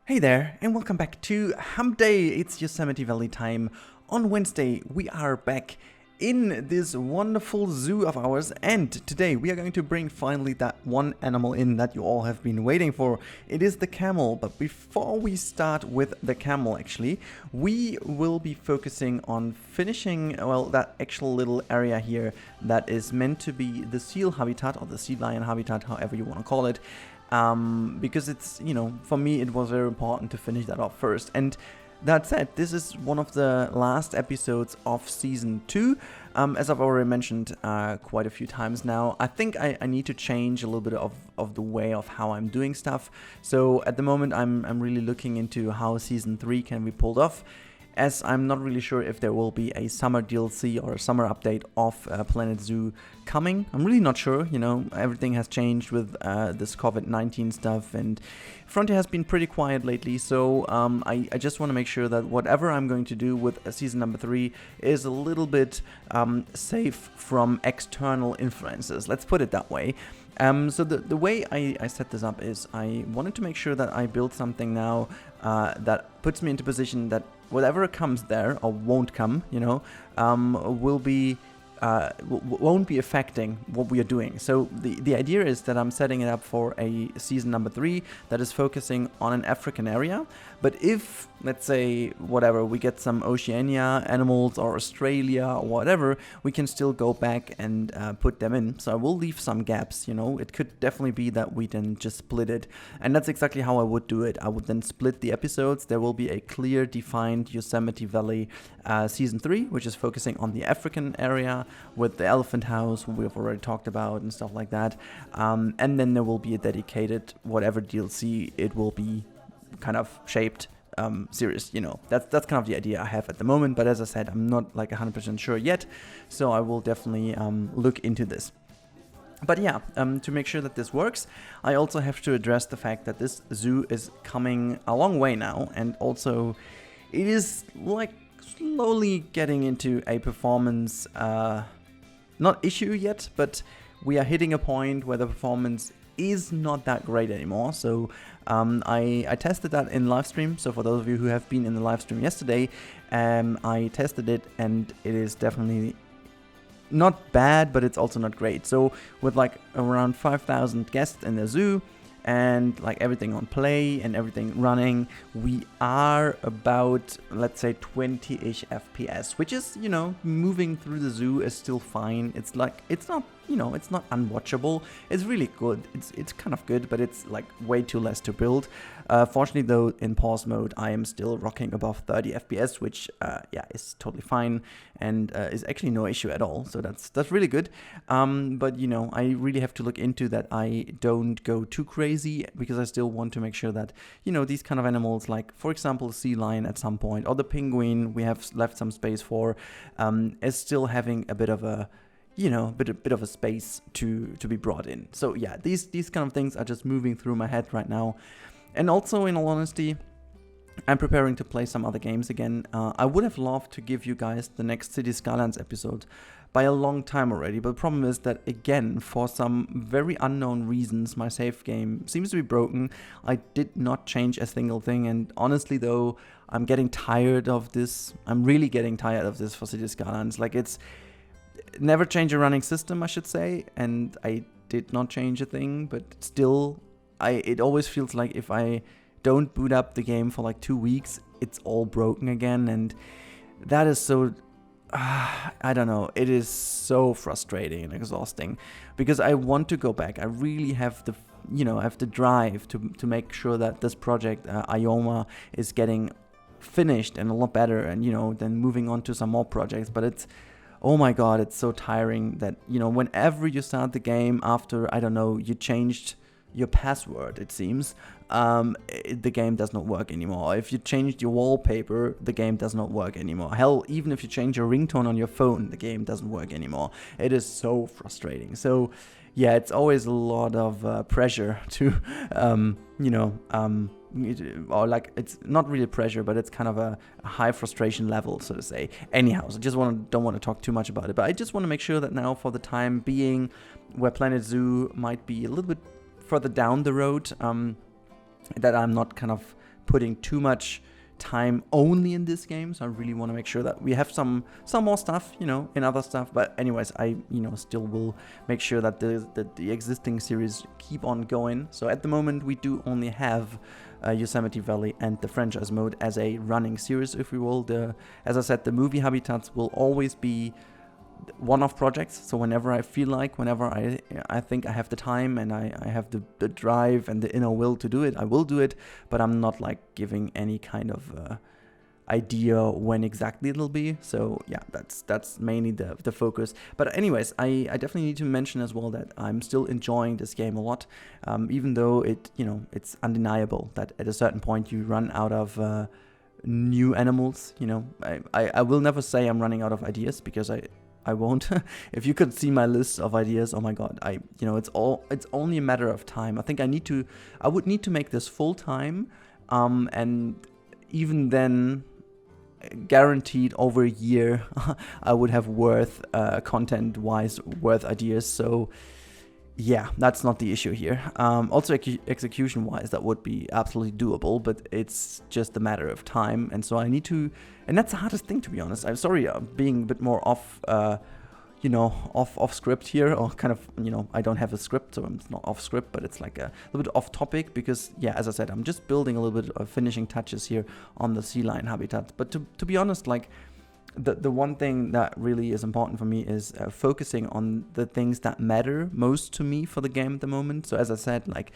Hey there, and welcome back to Hump Day. It's Yosemite Valley time. On Wednesday, we are back in this wonderful zoo of ours, and today we are going to bring finally that one animal in that you all have been waiting for. It is the camel, but before we start with the camel, actually, we will be focusing on finishing, well, that actual little area here that is meant to be the seal habitat, or the sea lion habitat, however you want to call it. Because it's, for me it was very important to finish that off first. And that said, this is one of the last episodes of Season 2. As I've already mentioned quite a few times now, I think I need to change a little bit of the way of how I'm doing stuff. So at the moment I'm really looking into how Season 3 can be pulled off, as I'm not really sure if there will be a summer DLC or a summer update of Planet Zoo coming. I'm really not sure, everything has changed with this COVID-19 stuff, and Frontier has been pretty quiet lately, so I just want to make sure that whatever I'm going to do with season number 3 is a little bit safe from external influences, let's put it that way. So the way I set this up is I wanted to make sure that I build something now that puts me into position that whatever comes there, or won't come, will be won't be affecting what we are doing. So the idea is that I'm setting it up for a season number 3 that is focusing on an African area. But if, let's say, whatever, we get some Oceania animals or Australia or whatever, we can still go back and put them in. So I will leave some gaps, It could definitely be that we then just split it. And that's exactly how I would do it. I would then split the episodes. There will be a clear defined Yosemite Valley season 3, which is focusing on the African area with the elephant house we've already talked about and stuff like that. And then there will be a dedicated whatever DLC it will be kind of shaped series, that's kind of the idea I have at the moment. But as I said, I'm not like 100% sure yet, so I will definitely look into this. But yeah, to make sure that this works, I also have to address the fact that this zoo is coming a long way now, and also it is like slowly getting into a performance not issue yet, but we are hitting a point where the performance is not that great anymore. So I tested that in live stream. So for those of you who have been in the live stream yesterday, I tested it, and it is definitely not bad, but it's also not great. So with like around 5,000 guests in the zoo and like everything on play and everything running, we are about, let's say, 20-ish FPS, which is, moving through the zoo is still fine. It's like, it's not, it's not unwatchable. It's really good. It's kind of good, but it's like way too less to build. Fortunately though, in pause mode, I am still rocking above 30 FPS, which is totally fine, and is actually no issue at all. So that's really good. But I really have to look into that I don't go too crazy, because I still want to make sure that, these kind of animals, like for example, the sea lion at some point, or the penguin we have left some space for, is still having a bit of a bit of a space to be brought in. So yeah, these kind of things are just moving through my head right now. And also, in all honesty, I'm preparing to play some other games again. I would have loved to give you guys the next City Skylines episode by a long time already, but the problem is that, again, for some very unknown reasons, my save game seems to be broken. I did not change a single thing, and honestly though, I'm getting tired of this. I'm really getting tired of this for City Skylines. Like, it's never change a running system, I should say, and I did not change a thing, but still, it always feels like if I don't boot up the game for like 2 weeks, it's all broken again, and that is so, I don't know, it is so frustrating and exhausting, because I want to go back. I really have the, I have the drive to make sure that this project, Ioma, is getting finished and a lot better, and, then moving on to some more projects. But it's, oh my god, it's so tiring that, whenever you start the game after, I don't know, you changed your password, it seems, the game does not work anymore. If you changed your wallpaper, the game does not work anymore. Hell, even if you change your ringtone on your phone, the game doesn't work anymore. It is so frustrating. So yeah, it's always a lot of pressure to, or like, it's not really pressure, but it's kind of a high frustration level, so to say. Anyhow, so just don't want to talk too much about it, but I just want to make sure that now, for the time being, where Planet Zoo might be a little bit further down the road, that I'm not kind of putting too much time only in this game, so I really want to make sure that we have some more stuff, in other stuff. But anyways, I still will make sure that the existing series keep on going. So at the moment we do only have Yosemite Valley and the franchise mode as a running series, if we will. As I said, the movie habitats will always be one-off projects, so whenever I feel like, whenever I think I have the time and I have the drive and the inner will to do it, I will do it, but I'm not like giving any kind of idea when exactly it'll be. So yeah, that's mainly the focus. But anyways, I definitely need to mention as well that I'm still enjoying this game a lot, even though it's undeniable that at a certain point you run out of new animals. I will never say I'm running out of ideas, because I won't. If you could see my list of ideas, oh my god, it's only a matter of time. I think I would need to make this full time, and even then, guaranteed over a year, I would have content-wise worth ideas. So yeah, that's not the issue here. Also execution-wise, that would be absolutely doable, but it's just a matter of time. And so I need to, and that's the hardest thing, to be honest. I'm sorry, I'm being a bit more off script here, or kind of, I don't have a script, so it's not off script, but it's like a little bit off topic, because yeah, as I said, I'm just building a little bit of finishing touches here on the sea lion habitat. But to be honest, like, the one thing that really is important for me is focusing on the things that matter most to me for the game at the moment. So as I said, like,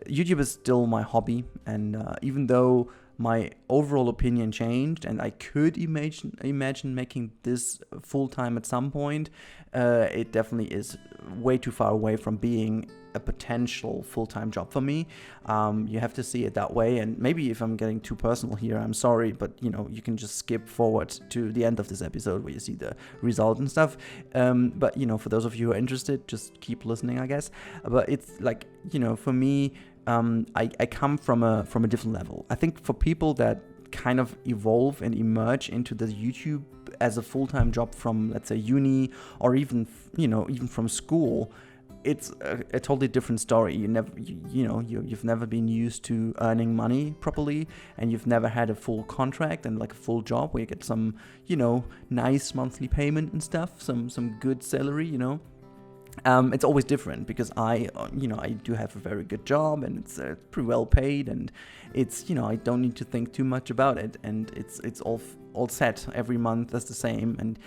YouTube is still my hobby, and even though my overall opinion changed and I could imagine making this full-time at some point, it definitely is way too far away from being a potential full-time job for me. You have to see it that way, and maybe if I'm getting too personal here, I'm sorry, but you can just skip forward to the end of this episode where you see the result and stuff. But for those of you who are interested, just keep listening, I guess. But it's like, for me, I come from a different level. I think for people that kind of evolve and emerge into the YouTube as a full-time job from, let's say, uni, or even from school, it's a totally different story. You've never been used to earning money properly, and you've never had a full contract and like a full job where you get some, nice monthly payment and stuff, some good salary, It's always different, because I do have a very good job, and it's pretty well paid, and it's, I don't need to think too much about it, and it's all set every month. That's the same. And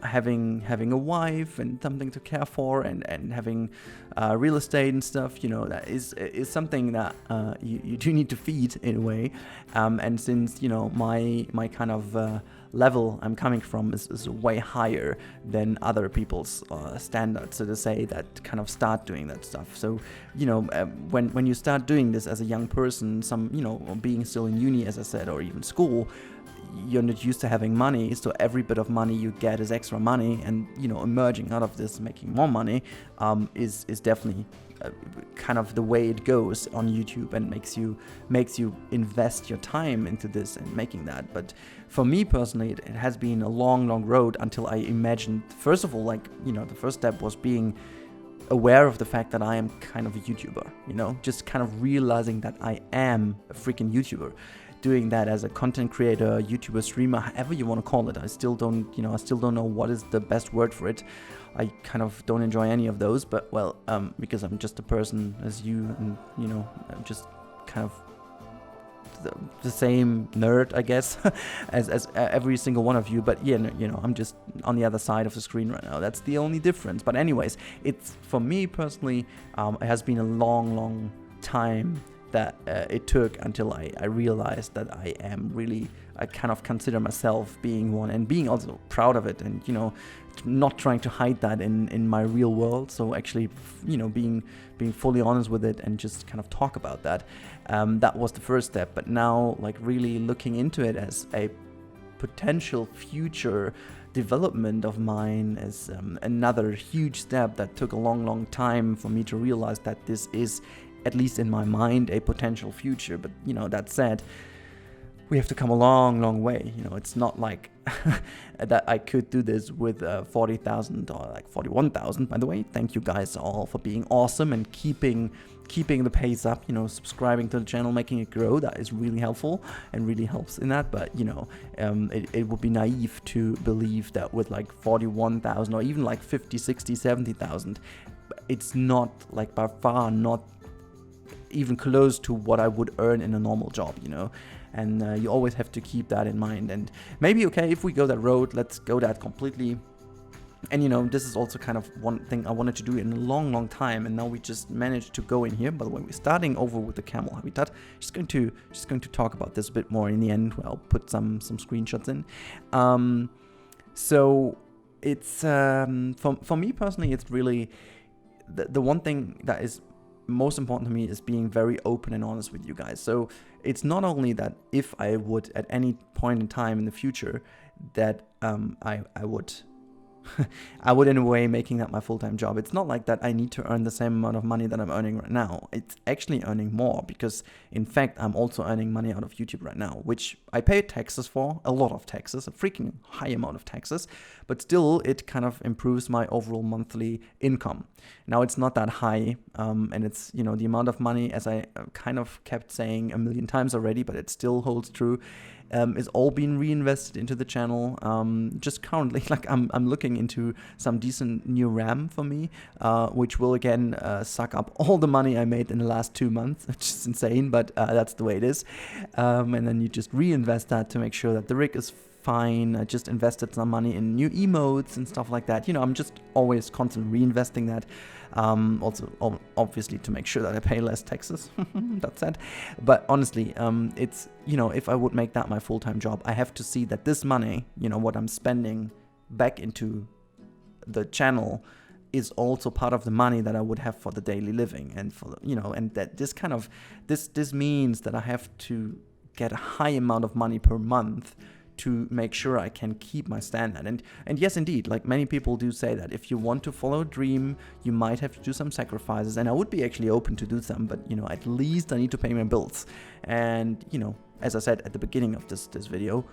having a wife and something to care for, and having real estate and stuff, that is something that you do need to feed in a way. And since my kind of level I'm coming from is way higher than other people's standards, so to say, that kind of start doing that stuff. So when you start doing this as a young person, being still in uni, as I said, or even school, you're not used to having money, so every bit of money you get is extra money, and emerging out of this, making more money, is definitely kind of the way it goes on YouTube, and makes you invest your time into this and making that. But for me personally, it has been a long road until I imagined, first of all, like, the first step was being aware of the fact that I am kind of a YouTuber, just kind of realizing that I am a freaking YouTuber. Doing that as a content creator, YouTuber, streamer, however you want to call it. I still don't know what is the best word for it. I kind of don't enjoy any of those, but well, because I'm just a person as you, and I'm just kind of the same nerd, I guess, as every single one of you. But yeah, I'm just on the other side of the screen right now. That's the only difference. But anyways, it's, for me personally, it has been a long time that it took until I realized that I kind of consider myself being one, and being also proud of it, and not trying to hide that in my real world. So actually, being fully honest with it, and just kind of talk about that. That was the first step. But now, like, really looking into it as a potential future development of mine is another huge step that took a long time for me to realize that this is, at least in my mind, a potential future. But that said, we have to come a long way. You know, it's not like that I could do this with 40,000 or like 41,000. By the way, thank you guys all for being awesome and keeping the pace up. You know, subscribing to the channel, making it grow. That is really helpful and really helps in that. But you know, it would be naive to believe that with like 41,000 or even like 50, 60, 70,000, it's not like by far not even close to what I would earn in a normal job, you know. And you always have to keep that in mind. And maybe, okay, if we go that road, let's go that completely. And you know, this is also kind of one thing I wanted to do in a long time, and now we just managed to go in here. By the way, we're starting over with the Camel Habitat. Just going to talk about this a bit more in the end. I'll put some screenshots in. So it's for me personally, it's really the one thing that is most important to me is being very open and honest with you guys. So it's not only that if I would at any point in time in the future that I would I would in a way making that my full-time job. It's not like that I need to earn the same amount of money that I'm earning right now. It's actually earning more because in fact I'm also earning money out of YouTube right now, which I pay taxes for, a lot of taxes, a freaking high amount of taxes, but still it kind of improves my overall monthly income. Now it's not that high, and it's, you know, the amount of money, as I kind of kept saying a million times already, but it still holds true, is all being reinvested into the channel. Just currently, like I'm looking into some decent new RAM for me, which will again suck up all the money I made in the last 2 months, which is insane, but that's the way it is. And then you just reinvest that to make sure that the rig is fine. I just invested some money in new emotes and stuff like that. You know, I'm just always constantly reinvesting that. Also, obviously, to make sure that I pay less taxes. That's sad. But honestly, it's, you know, if I would make that my full-time job, I have to see that this money, you know, what I'm spending back into the channel is also part of the money that I would have for the daily living and for the, you know, and that this kind of, this means that I have to get a high amount of money per month to make sure I can keep my standard. And yes, indeed, like many people do say that if you want to follow a dream, you might have to do some sacrifices, and I would be actually open to do some, but you know, at least I need to pay my bills. And you know, as I said at the beginning of this video,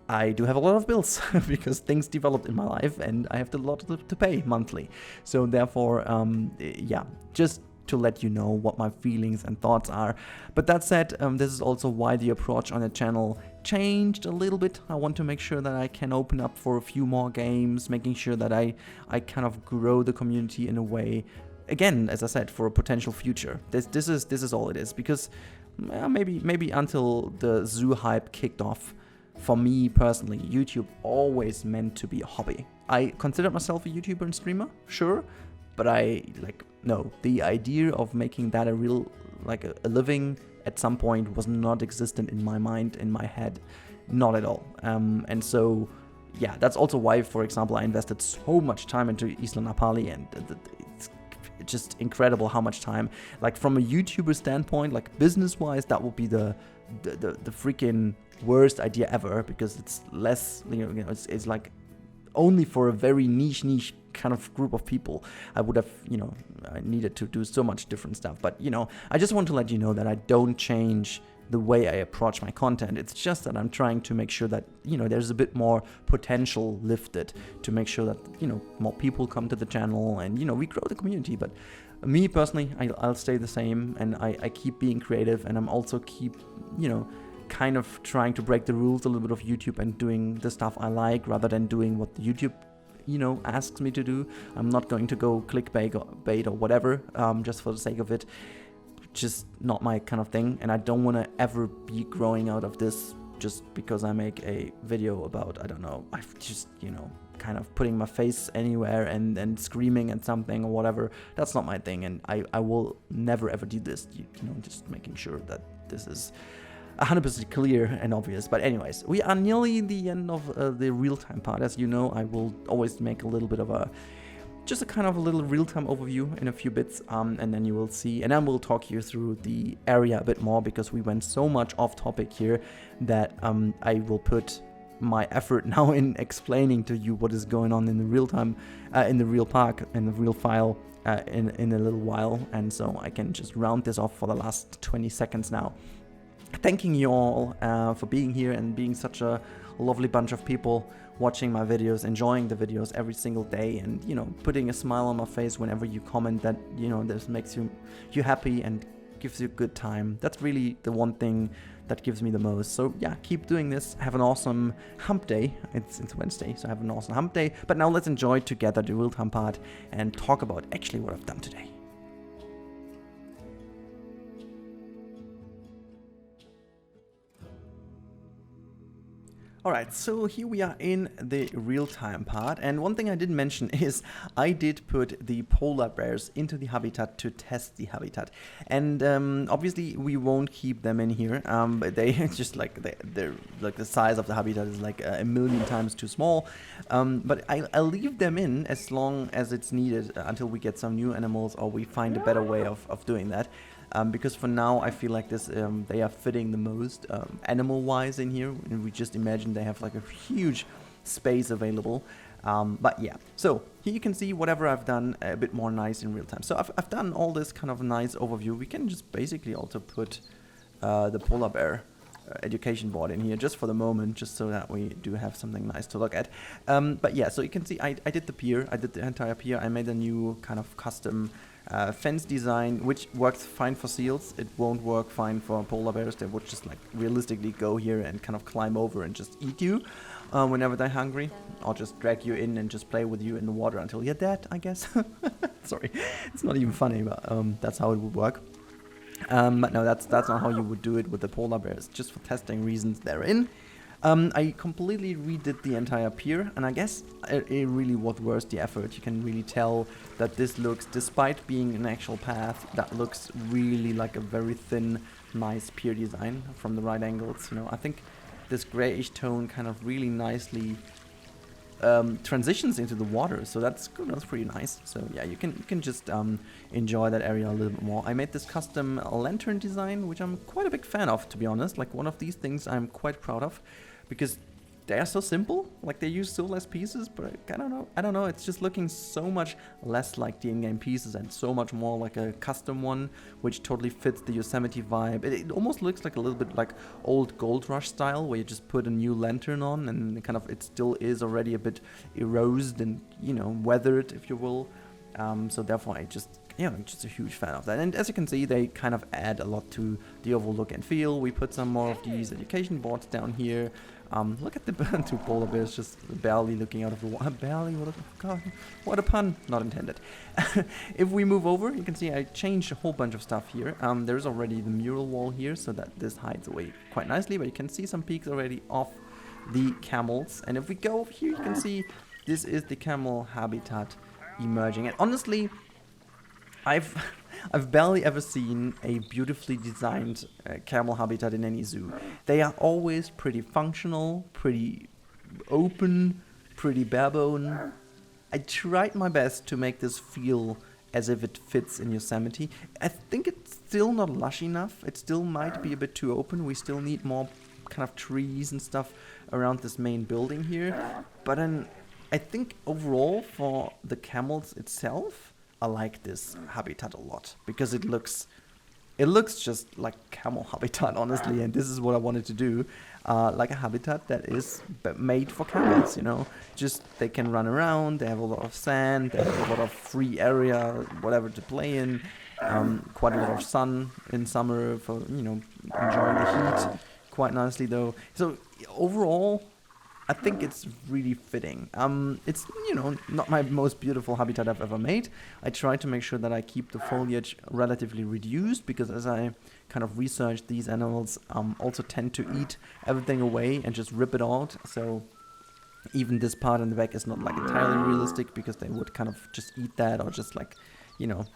I do have a lot of bills because things developed in my life and I have a lot to pay monthly. So therefore, yeah, just to let you know what my feelings and thoughts are. But that said, this is also why the approach on the channel changed a little bit. I want to make sure that I can open up for a few more games, making sure that I kind of grow the community in a way, again, as I said, for a potential future. This is all it is, because maybe until the zoo hype kicked off, for me personally, YouTube always meant to be a hobby. I consider myself a YouTuber and streamer, sure, but no, the idea of making that a real, like a living at some point was not existent in my mind, in my head, not at all. And so, yeah, that's also why, for example, I invested so much time into Isla Napali, and it's just incredible how much time, like from a YouTuber standpoint, like business-wise, that would be the freaking worst idea ever, because it's less, you know, it's like only for a very niche kind of group of people. I would have, you know, I needed to do so much different stuff. But, you know, I just want to let you know that I don't change the way I approach my content. It's just that I'm trying to make sure that, you know, there's a bit more potential lifted to make sure that, you know, more people come to the channel and, you know, we grow the community. But me personally, I'll stay the same, and I keep being creative, and I'm also keep, you know, kind of trying to break the rules a little bit of YouTube and doing the stuff I like rather than doing what YouTube, you know, asks me to do. I'm not going to go clickbait or whatever, just for the sake of it. Just not my kind of thing, and I don't want to ever be growing out of this just because I make a video about, I don't know, I've just, you know, kind of putting my face anywhere and screaming at something or whatever. That's not my thing, and I will never ever do this, you know, just making sure that this is 100% clear and obvious. But anyways, we are nearly the end of the real-time part. As you know, I will always make a little bit of a kind of a little real-time overview in a few bits, and then you will see, and then we'll talk you through the area a bit more, because we went so much off topic here that I will put my effort now in explaining to you what is going on in the real-time, in the real park, in the real file, in a little while. And so I can just round this off for the last 20 seconds now. thanking you all for being here and being such a lovely bunch of people watching my videos, enjoying the videos every single day, and putting a smile on my face whenever you comment that this makes you happy and gives you a good time. That's really the one thing that gives me the most. So yeah, keep doing this. Have an awesome hump day. It's Wednesday, so have an awesome hump day. But now let's enjoy together the real time part and talk about actually what I've done today. Alright, so here we are in the real-time part, and one thing I didn't mention is I did put the polar bears into the habitat to test the habitat, and obviously we won't keep them in here, but they just they're like the size of the habitat is like a million times too small, but I'll leave them in as long as it's needed until we get some new animals or we find a better way of doing that. Because for now I feel like this they are fitting the most animal-wise in here, and we just imagine they have like a huge space available. But yeah, so here you can see whatever I've done a bit more nice in real time. So I've done all this kind of nice overview. We can just basically also put the polar bear education board in here just for the moment, just so that we do have something nice to look at. But yeah, so you can see I did the pier, I did the entire pier. I made a new kind of custom fence design, which works fine for seals. It won't work fine for polar bears. They would just like realistically go here and kind of climb over and just eat you whenever they're hungry, or just drag you in and just play with you in the water until you're dead, I guess. Sorry, it's not even funny, but that's how it would work. But no, that's not how you would do it with the polar bears, just for testing reasons they're in. I completely redid the entire pier, and I guess it really was worth the effort. You can really tell that this looks, despite being an actual path, that looks really like a very thin, nice pier design from the right angles. I think this grayish tone kind of really nicely transitions into the water, so that's good. That's pretty nice. So yeah, you can just enjoy that area a little bit more. I made this custom lantern design, which I'm quite a big fan of, to be honest. Like, one of these things I'm quite proud of, because they are so simple. Like, they use so less pieces, but I don't know, it's just looking so much less like the in-game pieces and so much more like a custom one, which totally fits the Yosemite vibe. It almost looks like a little bit like old Gold Rush style, where you just put a new lantern on and it still is already a bit eroded and weathered, if you will. So therefore I'm just a huge fan of that. And as you can see, they kind of add a lot to the overall look and feel. We put some more of these education boards down here. Look at the two polar bears just barely looking out of the water. Barely, what a pun, not intended. If we move over, you can see I changed a whole bunch of stuff here. There's already the mural wall here, so that this hides away quite nicely, but you can see some peaks already of the camels. And if we go over here, you can see this is the camel habitat emerging. And honestly, I've barely ever seen a beautifully designed camel habitat in any zoo. They are always pretty functional, pretty open, pretty barebone. I tried my best to make this feel as if it fits in Yosemite. I think it's still not lush enough. It still might be a bit too open. We still need more kind of trees and stuff around this main building here. But then I think overall for the camels itself, I like this habitat a lot, because it looks just like camel habitat, honestly, and this is what I wanted to do, like a habitat that is made for camels, just they can run around, they have a lot of sand, they have a lot of free area, whatever to play in, quite a lot of sun in summer for, enjoying the heat quite nicely though. So overall, I think it's really fitting. It's, not my most beautiful habitat I've ever made. I try to make sure that I keep the foliage relatively reduced, because as I kind of researched, these animals also tend to eat everything away and just rip it out. So even this part in the back is not like entirely realistic, because they would kind of just eat that, or just like,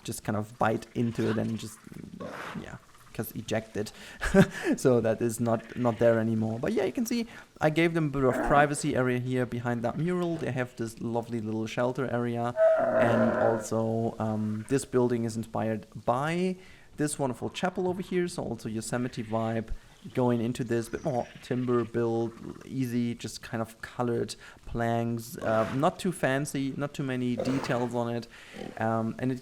just kind of bite into it and just, because ejected. So that is not there anymore. But yeah, you can see I gave them a bit of privacy area here behind that mural. They have this lovely little shelter area, and also this building is inspired by this wonderful chapel over here, so also Yosemite vibe going into this, bit more timber build, easy, just kind of colored planks, not too fancy, not too many details on it, and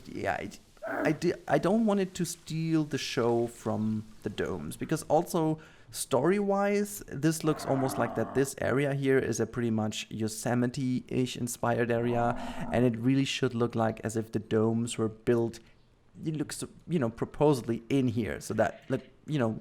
I don't want it to steal the show from the domes, because also story-wise, this looks almost like that this area here is a pretty much Yosemite-ish inspired area, and it really should look like as if the domes were built, it looks, proposedly in here, so that, like,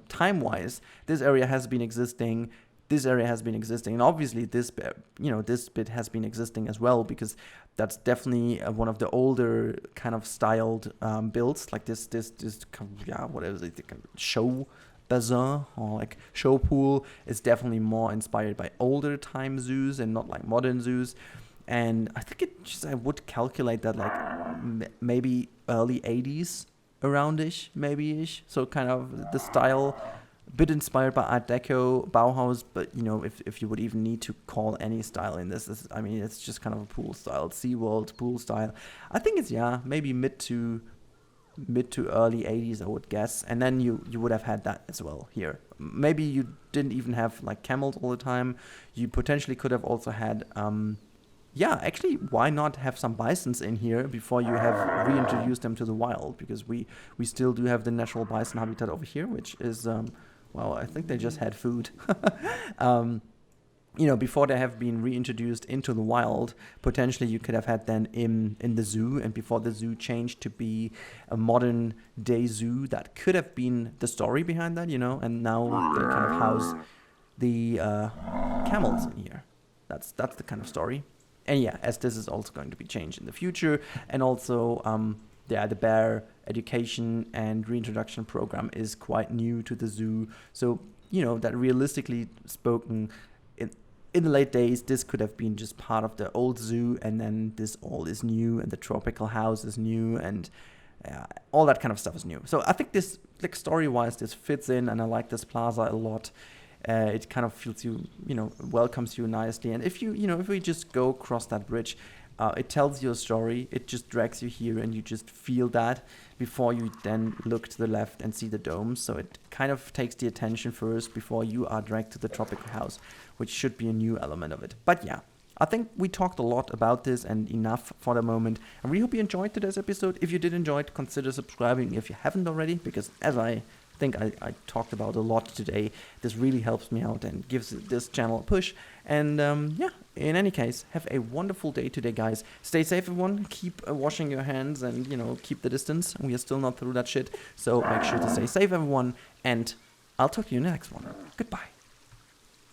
time-wise, this area has been existing, this area has been existing, and obviously this bit has been existing as well, because that's definitely one of the older kind of styled builds, like this whatever is it, show basin or like show pool is definitely more inspired by older time zoos and not like modern zoos. And I think I would calculate that like maybe early 80s around-ish, maybe-ish. So kind of the style, a bit inspired by Art Deco, Bauhaus, but if you would even need to call any style in this, it's just kind of a pool style, SeaWorld pool style. I think it's, maybe mid to early 80s, I would guess. And then you would have had that as well here. Maybe you didn't even have like camels all the time. You potentially could have also had actually, why not have some bisons in here before you have reintroduced them to the wild? Because we still do have the natural bison habitat over here, which is, I think they just had food. Before they have been reintroduced into the wild, potentially you could have had them in the zoo, and before the zoo changed to be a modern day zoo, that could have been the story behind that, and now they kind of house the camels in here. That's the kind of story. And as this is also going to be changed in the future, and also the bear education and reintroduction program is quite new to the zoo. So that realistically spoken, in the late days, this could have been just part of the old zoo, and then this all is new, and the tropical house is new, and all that kind of stuff is new. So I think this, like, story-wise, this fits in, and I like this plaza a lot. It kind of feels welcomes you nicely. And if if we just go across that bridge, it tells you a story. It just drags you here, and you just feel that before you then look to the left and see the dome. So it kind of takes the attention first before you are dragged to the tropical house, which should be a new element of it. But I think we talked a lot about this, and enough for the moment. I really hope you enjoyed today's episode. If you did enjoy it, consider subscribing if you haven't already, because as I think I talked about a lot today, this really helps me out and gives this channel a push. And in any case, have a wonderful day today, guys. Stay safe, everyone. Keep washing your hands, and keep the distance. We are still not through that shit, so make sure to stay safe, everyone, and I'll talk to you in the next one. Goodbye.